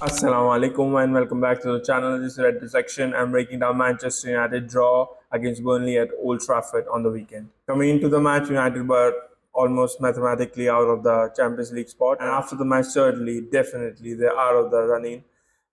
Assalamu alaikum and welcome back to the channel. This is Red Dissection. I'm breaking down Manchester United draw against Burnley at Old Trafford on the weekend. Coming into the match, United were almost mathematically out of the Champions League spot, and after the match, certainly, definitely, they're out of the running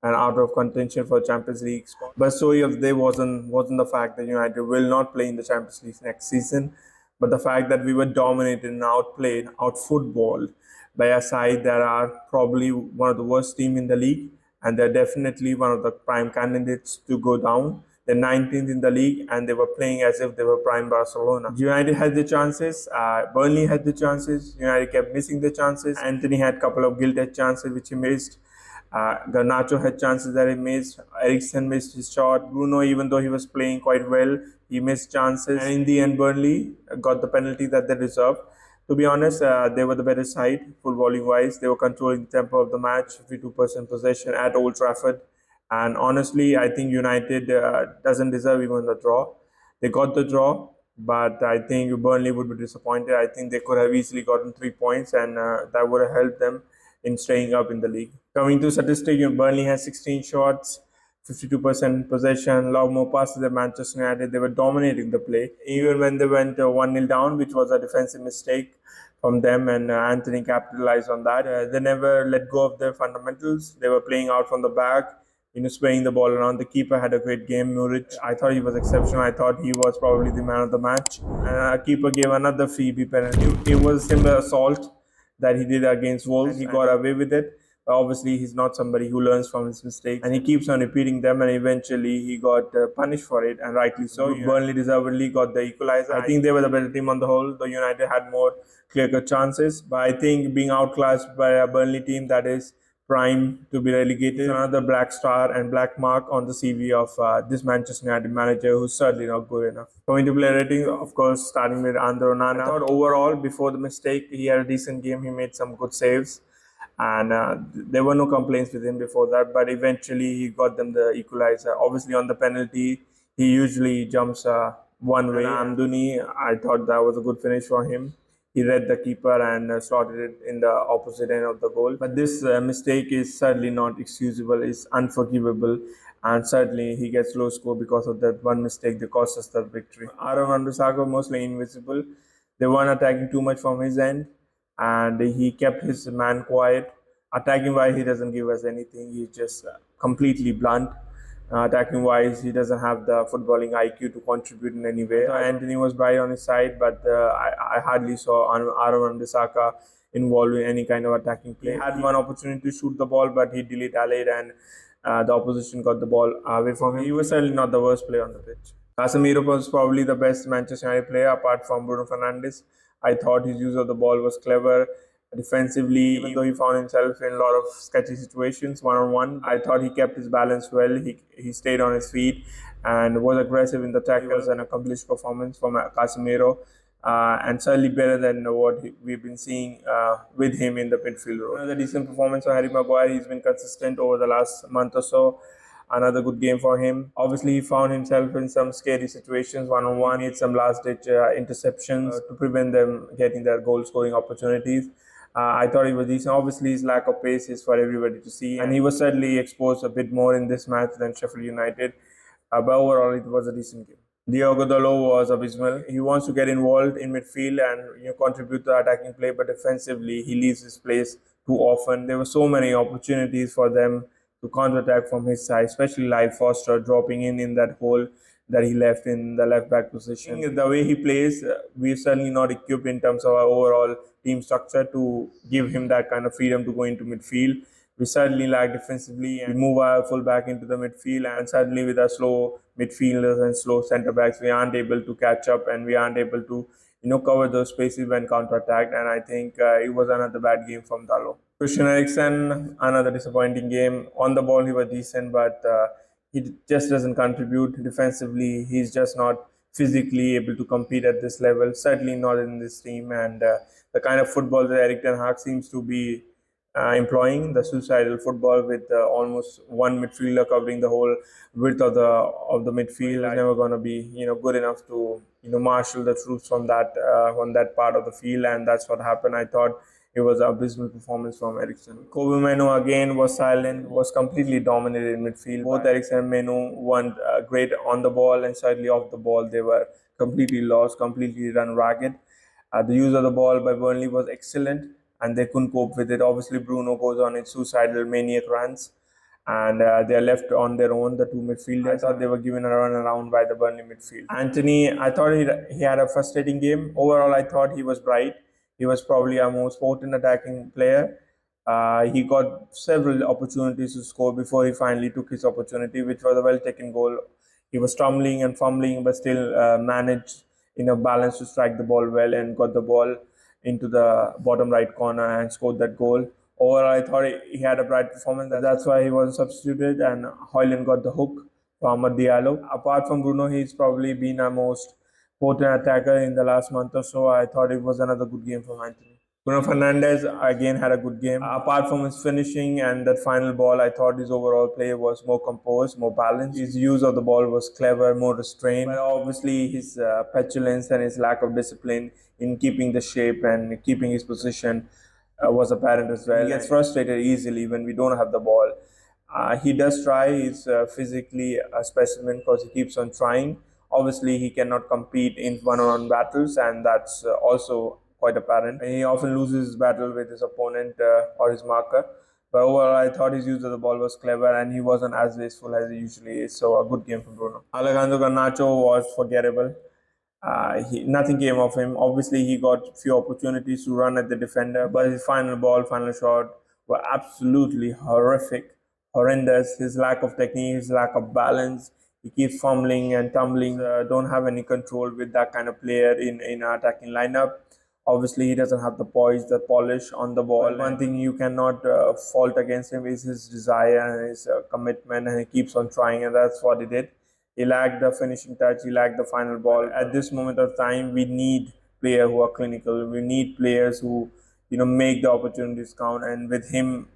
and out of contention for Champions League spot. But story of the day wasn't the fact that United will not play in the Champions League next season, but the fact that we were dominated and outplayed, outfootballed by a side that are probably one of the worst team in the league, and they're definitely one of the prime candidates to go down. They're 19th in the league, and they were playing as if they were prime Barcelona. United had the chances. Burnley had the chances. United kept missing the chances. Anthony had a couple of gilt edge chances which he missed. Garnacho had chances that he missed. Eriksen missed his shot. Bruno, even though he was playing quite well, he missed chances. And in the end, Burnley got the penalty that they deserved. To be honest, they were the better side, footballing wise. They were controlling the tempo of the match, 52% possession at Old Trafford. And honestly, I think United doesn't deserve even the draw. They got the draw, but I think Burnley would be disappointed. I think they could have easily gotten 3 points, and that would have helped them in staying up in the league. Coming to statistics, Burnley has 16 shots, 52% possession, a lot more passes than Manchester United. They were dominating the play. Even when they went 1-0 down, which was a defensive mistake from them, and Anthony capitalized on that. They never let go of their fundamentals. They were playing out from the back, spraying the ball around. The keeper had a great game, Muric. I thought he was exceptional. I thought he was probably the man of the match. And keeper gave another Phoebe penalty. It was a similar assault that he did against Wolves, and he got away with it. Obviously, he's not somebody who learns from his mistakes, and he keeps on repeating them, and eventually he got punished for it, and rightly so. Yeah. Burnley deservedly got the equalizer. I think they were the better team on the whole. The United had more clear-cut chances, but I think being outclassed by a Burnley team that is prime to be relegated is another black star and black mark on the CV of this Manchester United manager, who's certainly not good enough. Coming to player rating, of course, starting with ONANA. I thought overall, before the mistake, he had a decent game. He made some good saves, and there were no complaints with him before that, but eventually he got them the equalizer. Obviously, on the penalty, he usually jumps one way. ANTONY, I thought that was a good finish for him. He read the keeper and slotted it in the opposite end of the goal. But this mistake is certainly not excusable, it's unforgivable, and certainly he gets low score because of that one mistake that cost us the victory. Aaron Wan-Bissaka mostly invisible. They weren't attacking too much from his end, and he kept his man quiet. Attacking wise, he doesn't give us anything. He's just completely blunt. Attacking wise, he doesn't have the footballing IQ to contribute in any way. Anthony was bright on his side, but I hardly saw Aaron Wan-Bissaka involved in any kind of attacking play. He had one opportunity to shoot the ball, but he dilly-dallied, and the opposition got the ball away from him. He was certainly not the worst player on the pitch. Casemiro was probably the best Manchester United player apart from Bruno Fernandes. I thought his use of the ball was clever. Defensively, even though he found himself in a lot of sketchy situations one-on-one, I thought he kept his balance well. He stayed on his feet and was aggressive in the tackles. An accomplished performance from Casemiro, and certainly better than what we've been seeing with him in the midfield role. Another decent performance for Harry Maguire. He's been consistent over the last month or so. Another good game for him. Obviously, he found himself in some scary situations one-on-one. He had some last-ditch interceptions to prevent them getting their goal-scoring opportunities. I thought he was decent. Obviously, his lack of pace is for everybody to see, and he was certainly exposed a bit more in this match than Sheffield United. But overall, it was a decent game. Diogo Dalot was abysmal. He wants to get involved in midfield and contribute to the attacking play, but defensively, he leaves his place too often. There were so many opportunities for them to counter-attack from his side, especially like Foster dropping in that hole that he left in the left back position. The way he plays, we're certainly not equipped in terms of our overall team structure to give him that kind of freedom to go into midfield. We certainly lack defensively, and we move our full back into the midfield, and certainly with our slow midfielders and slow centre backs, we aren't able to catch up, and we aren't able to cover those spaces when counter-attacked. And I think it was another bad game from Dalot. Christian Eriksen, another disappointing game. On the ball, he was decent, but he just doesn't contribute defensively. He's just not physically able to compete at this level, certainly not in this team. And the kind of football that Erik Ten Hag seems to be employing, the suicidal football with almost one midfielder covering the whole width of the midfield, is never going to be good enough to marshal the troops from that part of the field, and that's what happened. I thought it was an abysmal performance from Eriksen. Kobe Menu again was silent, was completely dominated in midfield. Both Eriksen and Menu weren't great on the ball, and certainly off the ball they were completely lost, completely run ragged. The use of the ball by Burnley was excellent, and they couldn't cope with it. Obviously, Bruno goes on its suicidal maniac runs, and they are left on their own, the two midfielders. I thought they were given a run around by the Burnley midfield. Anthony, I thought he had a frustrating game. Overall, I thought he was bright. He was probably our most potent attacking player. He got several opportunities to score before he finally took his opportunity, which was a well taken goal. He was stumbling and fumbling, but still managed in a balance to strike the ball well and got the ball into the bottom right corner and scored that goal. Overall, I thought he had a bright performance. That's why he was substituted, and Hoyland got the hook for Ahmad Diallo. Apart from Bruno, he's probably been our most potent attacker in the last month or so. I thought it was another good game from Anthony. Bruno Fernandes again had a good game. Apart from his finishing and that final ball, I thought his overall play was more composed, more balanced. His use of the ball was clever, more restrained. But obviously, his petulance and his lack of discipline in keeping the shape and keeping his position was apparent as well. He gets frustrated easily when we don't have the ball. He does try. He's physically a specimen because he keeps on trying. Obviously, he cannot compete in one-on-one battles, and that's also quite apparent. He often loses his battle with his opponent or his marker. But overall, I thought his use of the ball was clever, and he wasn't as wasteful as he usually is. So a good game from Bruno. Alejandro Garnacho was forgettable. Nothing came of him. Obviously, he got few opportunities to run at the defender, but his final ball, final shot were absolutely horrific, horrendous. His lack of technique, his lack of balance. He keeps fumbling and tumbling. Don't have any control with that kind of player in our attacking lineup. Obviously, he doesn't have the poise, the polish on the ball. But one thing you cannot fault against him is his desire and his commitment, and he keeps on trying, and that's what he did. He lacked the finishing touch. He lacked the final ball. At this moment of time, we need players who are clinical. We need players who, make the opportunities count. And with him,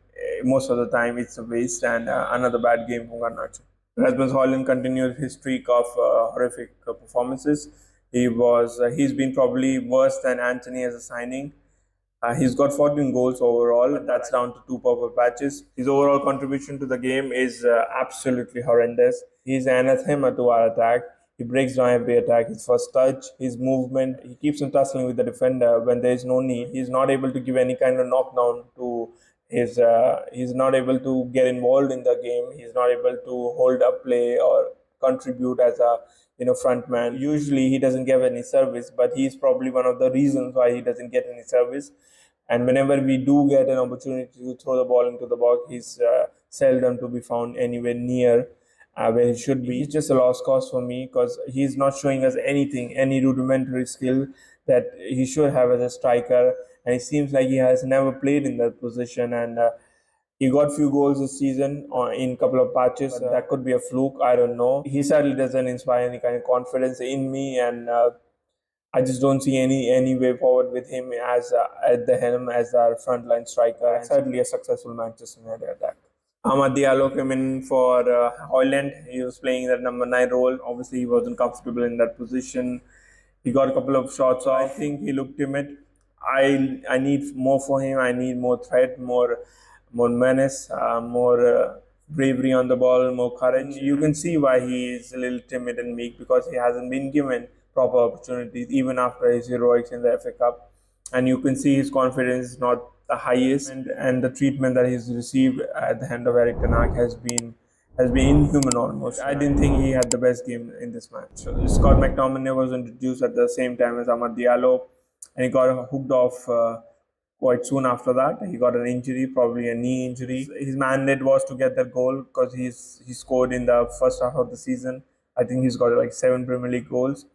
most of the time, it's a waste and another bad game from Garnacho. Rasmus Højlund continued his streak of horrific performances. He's been probably worse than Anthony as a signing. He's got 14 goals overall. That's down to 2 purple patches. His overall contribution to the game is absolutely horrendous. He's an anathema to our attack. He breaks down every attack. His first touch, his movement, he keeps on tussling with the defender when there is no need. He's not able to give any kind of knockdown to his. He's not able to get involved in the game. He's not able to hold up play or contribute as a front man. Usually he doesn't give any service, but he's probably one of the reasons why he doesn't get any service. And whenever we do get an opportunity to throw the ball into the box, he's seldom to be found anywhere near where he should be. He's just a lost cause for me because he's not showing us anything, any rudimentary skill that he should have as a striker. And it seems like he has never played in that position. And he got few goals this season in a couple of patches. That could be a fluke. I don't know. He certainly doesn't inspire any kind of confidence in me, and I just don't see any way forward with him as at the helm as our frontline striker. And certainly a successful Manchester United attack. Ahmad Diallo came in for Hoyland. He was playing that number 9 role. Obviously, he wasn't comfortable in that position. He got a couple of shots off. I think he looked timid. I need more for him. I need more threat, more menace, more bravery on the ball, more courage. You can see why he is a little timid and meek because he hasn't been given proper opportunities even after his heroics in the FA Cup. And you can see his confidence is not the highest, and the treatment that he's received at the hand of Eric Ten Hag has been inhuman almost. I didn't think he had the best game in this match. Scott McTominay was introduced at the same time as Amad Diallo, and he got hooked off quite soon after that. He got an injury, probably a knee injury. His mandate was to get that goal because he scored in the first half of the season. I think he's got like 7 Premier League goals.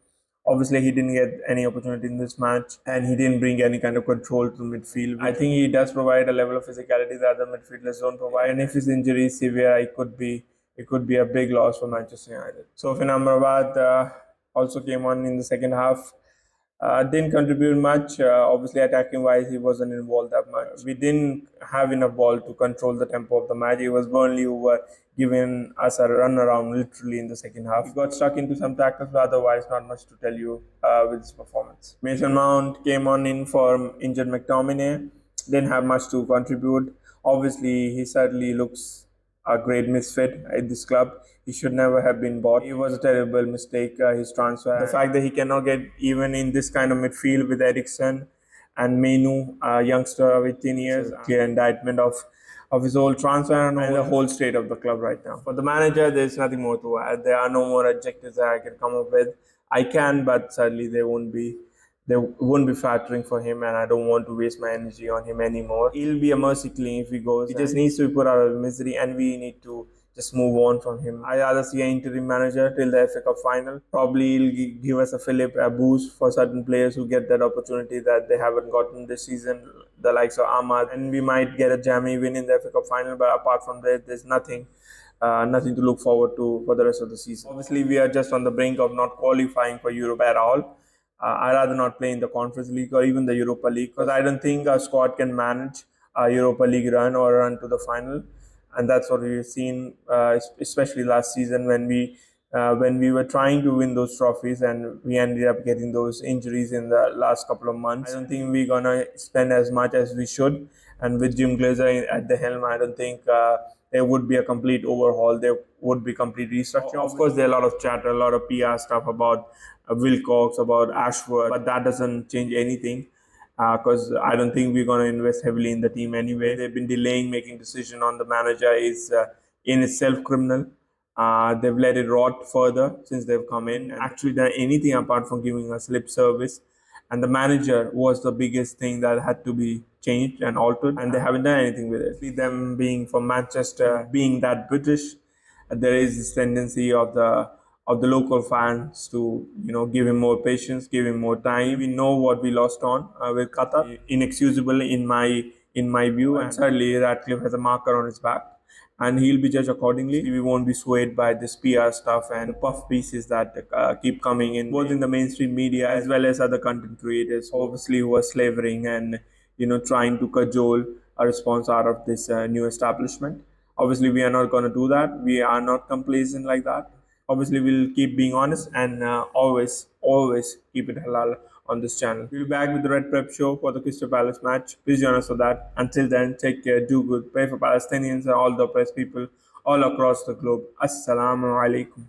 Obviously, he didn't get any opportunity in this match, and he didn't bring any kind of control to midfield. I think he does provide a level of physicality that the midfielders don't provide. And if his injury is severe, it could be a big loss for Manchester United. Sofyan Amrabat also came on in the second half. Didn't contribute much. Obviously, attacking wise, he wasn't involved that much. We didn't have enough ball to control the tempo of the match. It was Burnley who were giving us a run around literally in the second half. He got stuck into some tackles, but otherwise, not much to tell you with his performance. Mason Mount came on in for injured McTominay. didn't have much to contribute. Obviously, he certainly looks a great misfit at this club. He should never have been bought. It was a terrible mistake, his transfer. The fact that he cannot get even in this kind of midfield with Eriksson and Menu, a youngster with 10 years, a clear indictment of his whole transfer and the whole state of the club right now. For the manager, there's nothing more to add. There are no more adjectives that I can come up with. I can, but sadly they won't be flattering for him, and I don't want to waste my energy on him anymore. He'll be a mercy killing if he goes. He just needs to be put out of misery, and we need to just move on from him. I rather see an interim manager till the FA Cup final. Probably he'll give us a boost for certain players who get that opportunity that they haven't gotten this season, the likes of Ahmad, and we might get a jammy win in the FA Cup final. But apart from that, there's nothing to look forward to for the rest of the season. Obviously, we are just on the brink of not qualifying for Europe at all. I rather not play in the Conference League or even the Europa League because I don't think our squad can manage a Europa League run or run to the final, and that's what we've seen, especially last season when we were trying to win those trophies and we ended up getting those injuries in the last couple of months. I don't think we're gonna spend as much as we should, and with Jim Glazer at the helm, I don't think there would be a complete overhaul. There would be complete restructuring. Of course, there are a lot of chatter, a lot of PR stuff about Wilcox, about Ashworth, but that doesn't change anything because I don't think we're going to invest heavily in the team anyway. They've been delaying making decision on the manager is in itself criminal. They've let it rot further since they've come in and actually done anything apart from giving us lip service. And the manager was the biggest thing that had to be changed and altered, and they haven't done anything with it. Them being from Manchester, being that British, there is this tendency of the local fans to give him more patience, give him more time. We know what we lost on with Qatar, inexcusable in my view, and certainly Ratcliffe has a marker on his back, and he'll be judged accordingly. We won't be swayed by this PR stuff and the puff pieces that keep coming in, both in the mainstream media as well as other content creators, obviously who are slavering and trying to cajole a response out of this new establishment. Obviously, we are not going to do that. We are not complacent like that. Obviously, we'll keep being honest and always keep it halal on this channel. We'll be back with the Red Prep show for the Crystal Palace match. Please join us for that. Until then, take care, do good, pray for Palestinians and all the oppressed people all across the globe. Assalamu alaikum.